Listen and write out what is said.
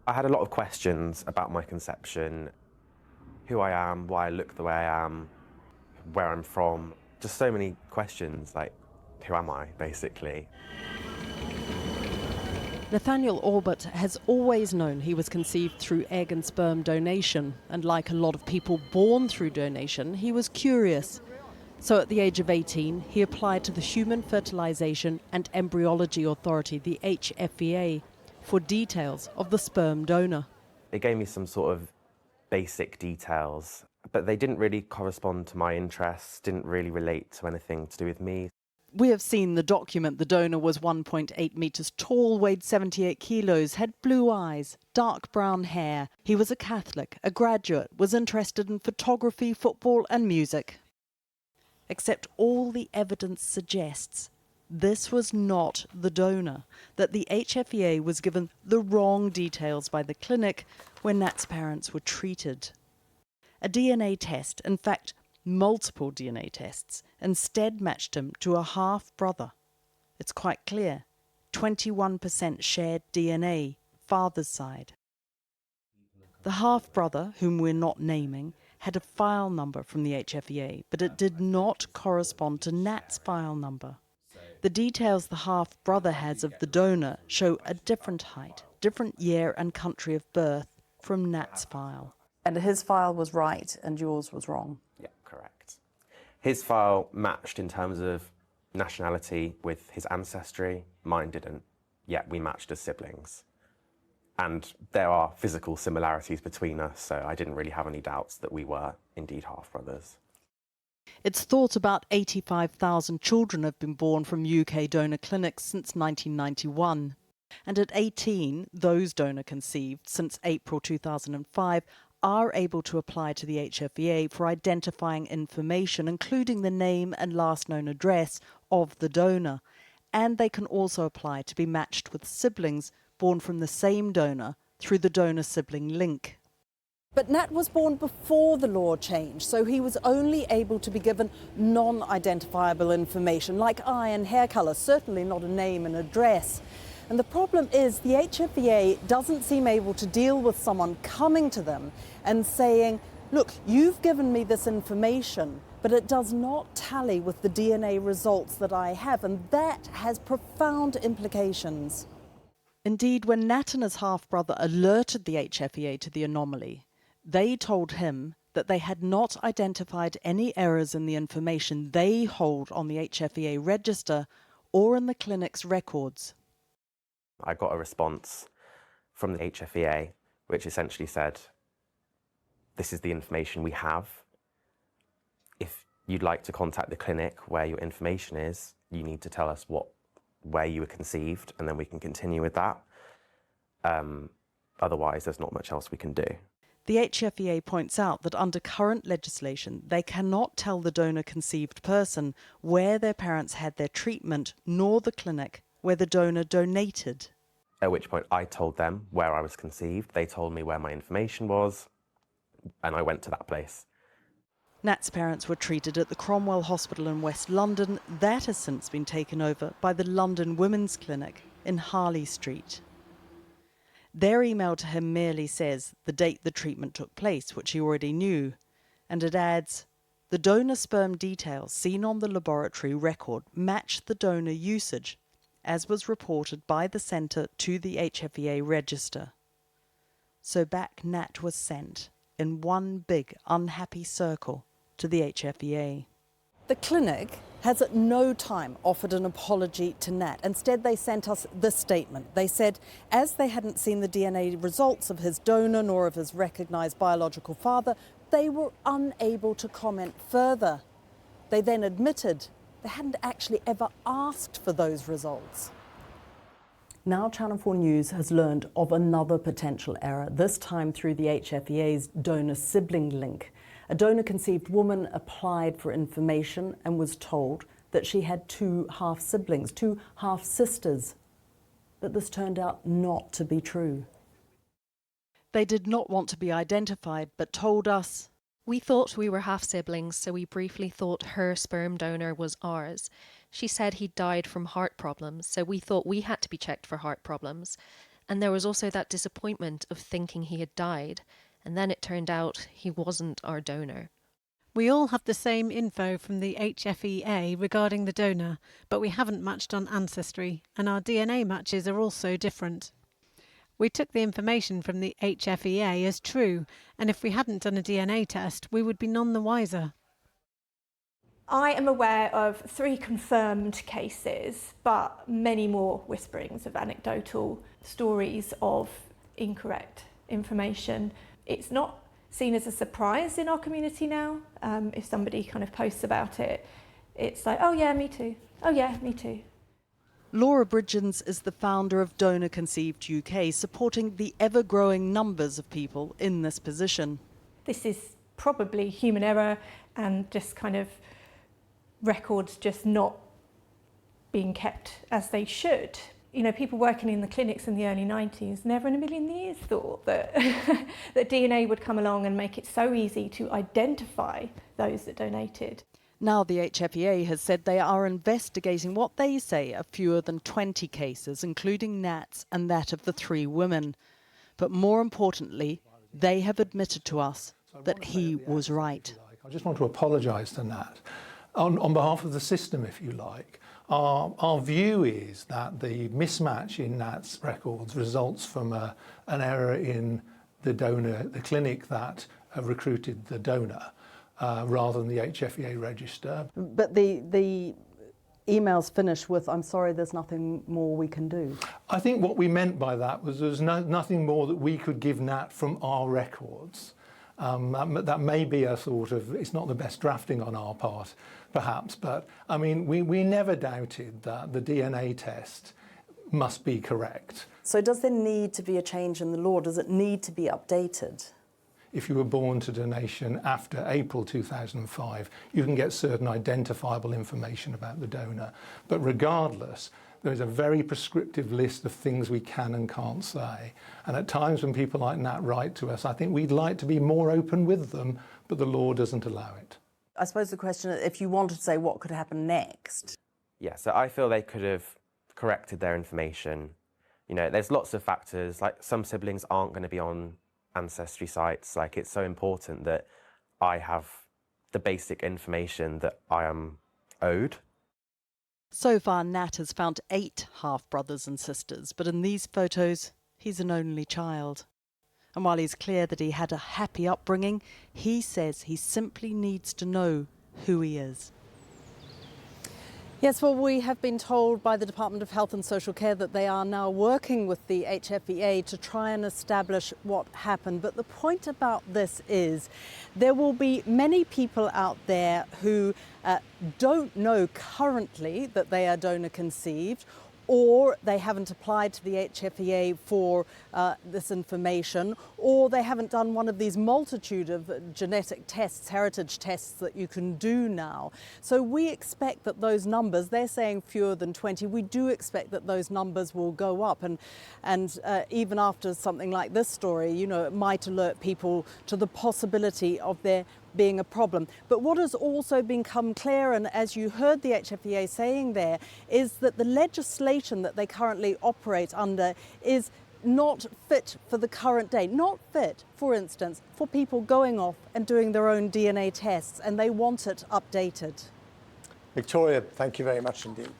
I had a lot of questions about my conception, who I am, why I look the way I am, where I'm from. Just so many questions, like, who am I, basically? Nathaniel Orbit has always known he was conceived through egg and sperm donation, and like a lot of people born through donation, he was curious. So at the age of 18, he applied to the Human Fertilization and Embryology Authority, the HFEA, for details of the sperm donor. It gave me some sort of basic details, but they didn't really correspond to my interests, didn't really relate to anything to do with me. We have seen the document. The donor was 1.8 metres tall, weighed 78 kilos, had blue eyes, dark brown hair. He was a Catholic, a graduate, was interested in photography, football and music. Except all the evidence suggests this was not the donor, that the HFEA was given the wrong details by the clinic when Nat's parents were treated. A DNA test, in fact, multiple DNA tests, instead matched him to a half-brother. It's quite clear, 21% shared DNA, father's side. The half-brother, whom we're not naming, had a file number from the HFEA, but it did not correspond to Nat's file number. The details the half-brother has of the donor show a different height, different year and country of birth from Nat's file. And his file was right and yours was wrong? Yeah, correct. His file matched in terms of nationality with his ancestry. Mine didn't. Yet we matched as siblings. And there are physical similarities between us, so I didn't really have any doubts that we were indeed half-brothers. It's thought about 85,000 children have been born from UK donor clinics since 1991. And at 18, those donor conceived since April 2005 are able to apply to the HFEA for identifying information, including the name and last known address of the donor. And they can also apply to be matched with siblings born from the same donor through the donor-sibling link. But Nat was born before the law changed, so he was only able to be given non-identifiable information like eye and hair colour, certainly not a name and address. And the problem is the HFEA doesn't seem able to deal with someone coming to them and saying, look, you've given me this information, but it does not tally with the DNA results that I have, and that has profound implications. Indeed, when Nat and his half-brother alerted the HFEA to the anomaly, they told him that they had not identified any errors in the information they hold on the HFEA register or in the clinic's records. I got a response from the HFEA, which essentially said, this is the information we have. If you'd like to contact the clinic where your information is, you need to tell us where you were conceived, and then we can continue with that. Otherwise, there's not much else we can do. The HFEA points out that under current legislation, they cannot tell the donor-conceived person where their parents had their treatment, nor the clinic where the donor donated. At which point I told them where I was conceived, they told me where my information was, and I went to that place. Nat's parents were treated at the Cromwell Hospital in West London. That has since been taken over by the London Women's Clinic in Harley Street. Their email to him merely says the date the treatment took place, which he already knew, and it adds, the donor sperm details seen on the laboratory record match the donor usage, as was reported by the centre to the HFEA register. So back Nat was sent, in one big unhappy circle, to the HFEA. The clinic has at no time offered an apology to Nat. Instead, they sent us this statement. They said, as they hadn't seen the DNA results of his donor nor of his recognised biological father, they were unable to comment further. They then admitted they hadn't actually ever asked for those results. Now Channel 4 News has learned of another potential error, this time through the HFEA's donor-sibling link. A donor-conceived woman applied for information and was told that she had two half-siblings, two half-sisters. But this turned out not to be true. They did not want to be identified, but told us, we thought we were half-siblings, so we briefly thought her sperm donor was ours. She said he died from heart problems, so we thought we had to be checked for heart problems. And there was also that disappointment of thinking he had died. And then it turned out he wasn't our donor. We all have the same info from the HFEA regarding the donor, but we haven't matched on Ancestry, and our DNA matches are also different. We took the information from the HFEA as true, and if we hadn't done a DNA test, we would be none the wiser. I am aware of 3 confirmed cases, but many more whisperings of anecdotal stories of incorrect information. It's not seen as a surprise in our community now. If somebody kind of posts about it, it's like, oh yeah, me too. Oh yeah, me too. Laura Bridgens is the founder of Donor Conceived UK, supporting the ever-growing numbers of people in this position. This is probably human error and just kind of records just not being kept as they should. You know, people working in the clinics in the early 90s never in a million years thought that, that DNA would come along and make it so easy to identify those that donated. Now the HFEA has said they are investigating what they say are fewer than 20 cases, including Nat's and that of the 3 women. But more importantly, they have admitted to us that he was right. I just want to apologise to Nat on behalf of the system, if you like. Our view is that the mismatch in Nat's records results from an error in the donor, the clinic that recruited the donor, rather than the HFEA register. But the emails finish with, I'm sorry, there's nothing more we can do. I think what we meant by that was there's nothing more that we could give Nat from our records. That may be a sort of, it's not the best drafting on our part, perhaps, but I mean, we never doubted that the DNA test must be correct. So does there need to be a change in the law? Does it need to be updated? If you were born to donation after April 2005, you can get certain identifiable information about the donor. But regardless, there is a very prescriptive list of things we can and can't say. And at times when people like Nat write to us, I think we'd like to be more open with them, but the law doesn't allow it. I suppose the question is, if you wanted to say what could happen next. Yeah, so I feel they could have corrected their information. You know, there's lots of factors, like some siblings aren't going to be on Ancestry sites. Like, it's so important that I have the basic information that I am owed. So far, Nat has found 8 half-brothers and sisters, but in these photos, he's an only child. And while he's clear that he had a happy upbringing, he says he simply needs to know who he is. Yes, well, we have been told by the Department of Health and Social Care that they are now working with the HFEA to try and establish what happened. But the point about this is there will be many people out there who don't know currently that they are donor conceived, or they haven't applied to the HFEA for this information, or they haven't done one of these multitude of genetic tests, heritage tests that you can do now. So we expect that those numbers, they're saying fewer than 20, we do expect that those numbers will go up. And even after something like this story, you know, it might alert people to the possibility of there being a problem. But what has also become clear, and as you heard the HFEA saying there, is that the legislation that they currently operate under is not fit for the current day. Not fit, for instance, for people going off and doing their own DNA tests, and they want it updated. Victoria, thank you very much indeed.